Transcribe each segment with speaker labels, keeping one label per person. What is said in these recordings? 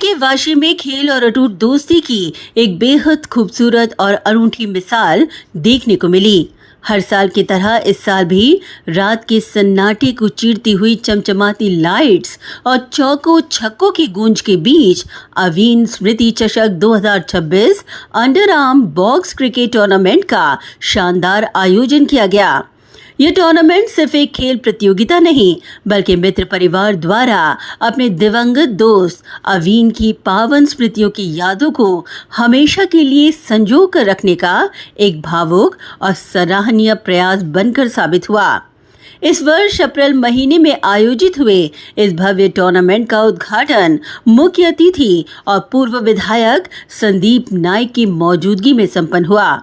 Speaker 1: के वाशी में खेल और अटूट दोस्ती की एक बेहद खूबसूरत और अनूठी मिसाल देखने को मिली। हर साल की तरह इस साल भी रात के सन्नाटे को चीरती हुई चमचमाती लाइट्स और चौकों छक्कों की गूंज के बीच अवीन स्मृति चषक 2026 under arm box cricket tournament का शानदार आयोजन किया गया। ये टूर्नामेंट सिर्फ एक खेल प्रतियोगिता नहीं बल्कि मित्र परिवार द्वारा अपने दिवंगत दोस्त अवीन की पावन स्मृतियों की यादों को हमेशा के लिए संजो कर रखने का एक भावुक और सराहनीय प्रयास बनकर साबित हुआ। इस वर्ष अप्रैल महीने में आयोजित हुए इस भव्य टूर्नामेंट का उद्घाटन मुख्य अतिथि और पूर्व विधायक संदीप नाइक की मौजूदगी में संपन्न हुआ।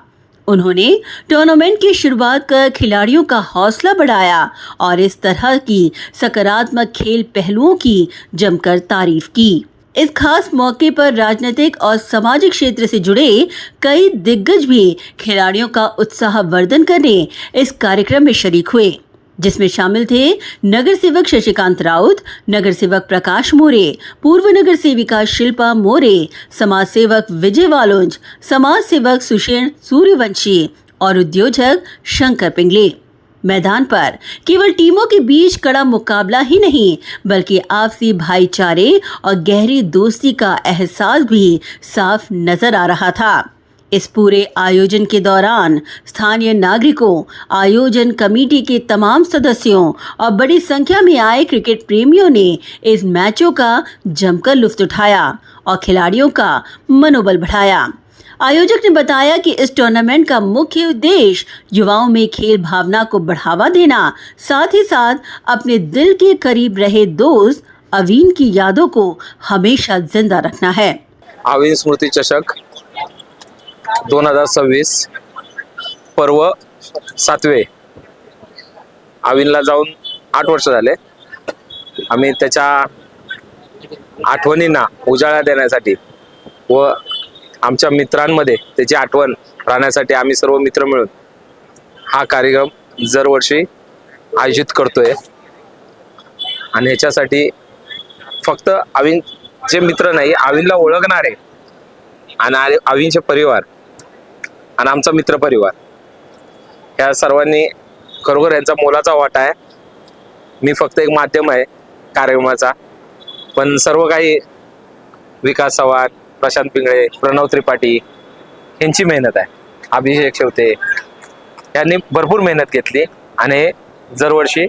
Speaker 1: उन्होंने टूर्नामेंट की शुरुआत कर खिलाड़ियों का हौसला बढ़ाया और इस तरह की सकारात्मक खेल पहलुओं की जमकर तारीफ की। इस खास मौके पर राजनीतिक और सामाजिक क्षेत्र से जुड़े कई दिग्गज भी खिलाड़ियों का उत्साहवर्धन करने इस कार्यक्रम में शरीक हुए, जिसमें शामिल थे नगर सेवक शशिकांत राउत, नगर सेवक प्रकाश मोरे, पूर्व नगर सेविका शिल्पा मोरे, समाज सेवक विजय वालुंज, समाज सेवक सुषेण सूर्यवंशी और उद्योजक शंकर पिंगले। मैदान पर केवल टीमों के बीच कड़ा मुकाबला ही नहीं बल्कि आपसी भाईचारे और गहरी दोस्ती का एहसास भी साफ नजर आ रहा था। इस पूरे आयोजन के दौरान स्थानीय नागरिकों, आयोजन कमेटी के तमाम सदस्यों और बड़ी संख्या में आए क्रिकेट प्रेमियों ने इस मैचों का जमकर लुत्फ उठाया और खिलाड़ियों का मनोबल बढ़ाया। आयोजक ने बताया कि इस टूर्नामेंट का मुख्य उद्देश्य युवाओं में खेल भावना को बढ़ावा देना, साथ ही साथ अपने दिल के करीब रहे दोस्त अवीन की यादों को हमेशा जिंदा रखना है।
Speaker 2: अवीन स्मृति चषक 2026 पर्व 7वे। अवीनला जाऊन 8 वर्ष झाले। आम्ही त्याच्या आठवणींना उजाळा देण्यासाठी व आमच्या मित्रांमध्ये त्याची आठवण राहण्यासाठी आम्ही सर्व मित्र मिळून हा कार्यक्रम दरवर्षी आयोजित करतोय। आणि ह्याच्यासाठी फक्त अवीन जे मित्र नाही, अवीनला ओळखणारे आणि अवीनचे परिवार आणि आमचा मित्र परिवार या सर्वांनी खरोखर यांचा मोलाचा वाटा आहे। मी फक्त एक माध्यम आहे कार्यक्रमाचा, पण सर्व काही विकास चव्हाण, प्रशांत पिंगळे, प्रणव त्रिपाठी यांची मेहनत आहे। अभिषेक शेवते यांनी भरपूर मेहनत घेतली आणि दरवर्षी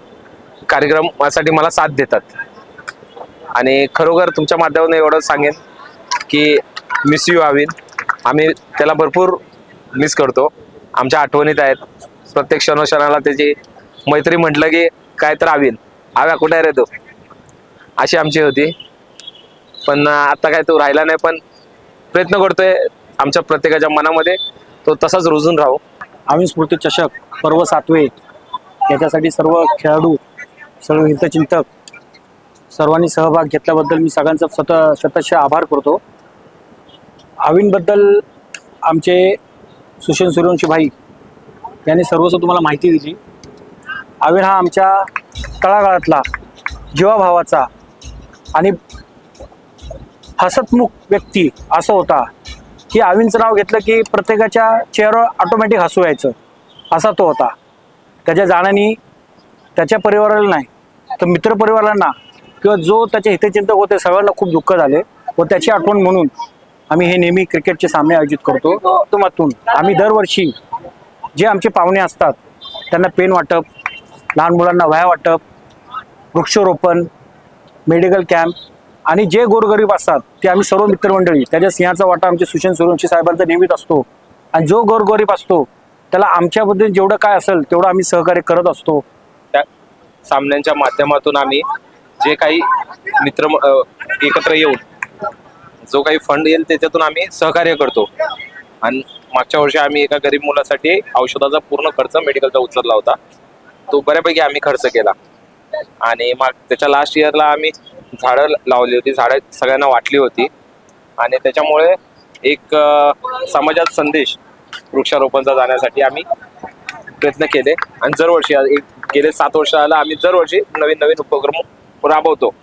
Speaker 2: कार्यक्रमासाठी मला साथ देतात। आणि खरोखर तुमच्या माध्यमातून एवढं सांगेन की मिस यू अवीन। आम्ही त्याला भरपूर मिस करतो, आमच्या आठवणीत आहेत। प्रत्येक क्षणोक्षणाला त्याची मैत्री म्हटलं की काय तर अवीन, आव्या कुठे रे तू, अशी आमची होती। पण आता काय तो राहिला नाही, पण प्रयत्न करतोय आमच्या प्रत्येकाच्या मनामध्ये तो तसाच रुजून राहू।
Speaker 3: अवीन स्मृती चषक पर्व 7वे याच्यासाठी सर्व खेळाडू, सर्व हितचिंतक सर्वांनी सहभाग घेतल्याबद्दल मी सगळ्यांचा शतश आभार करतो। अवीनबद्दल आमचे सुषेण सूर्यवंशी भाई यांनी सर्वस्व तुम्हाला माहिती दिली। अवीन हा आमच्या तळागाळातला जीवाभावाचा आणि हसतमुख व्यक्ती असं होता की अवीनचं नाव घेतलं की प्रत्येकाच्या चेहऱ्यावर ऑटोमॅटिक हसू यायचं, असा तो होता। त्याच्या जाण्याने त्याच्या परिवाराला नाही तर मित्रपरिवारांना किंवा जो त्याचे हितचिंतक होते सगळ्यांना खूप दुःख झाले व त्याची आठवण म्हणून आम्ही हे नेहमी क्रिकेटचे सामने आयोजित करतो। माध्यमातून आम्ही दरवर्षी जे आमचे पाहुणे असतात त्यांना पेन वाटप, लहान मुलांना वह्या वाटप, वृक्षारोपण, मेडिकल कॅम्प आणि जे गोरगरीब असतात ते आम्ही सर्व मित्रमंडळी, त्याच्या सिंहाचा वाटा आमचे सुषेण सूर्यवंशी साहेबांचा नेहमीच असतो। आणि जो गोरगरीब असतो त्याला आमच्याबद्दल जेवढं काय असेल तेवढं आम्ही सहकार्य करत असतो।
Speaker 2: त्या सामन्यांच्या माध्यमातून आम्ही जे काही मित्र एकत्र येऊन जो काही फंड येईल त्याच्यातून आम्ही सहकार्य करतो। आणि मागच्या वर्षी आम्ही एका गरीब मुलासाठी औषधाचा पूर्ण खर्च मेडिकलचा उचलला होता, तो बऱ्यापैकी आम्ही खर्च केला। आणि मग त्याच्या लास्ट इयरला आम्ही झाडं लावली होती, झाडं सगळ्यांना वाटली होती आणि त्याच्यामुळे एक समाजात संदेश वृक्षारोपणचा जाण्यासाठी आम्ही प्रयत्न केले। आणि दरवर्षी गेले 7 वर्षाला आम्ही दरवर्षी नवीन नवीन उपक्रम राबवतो।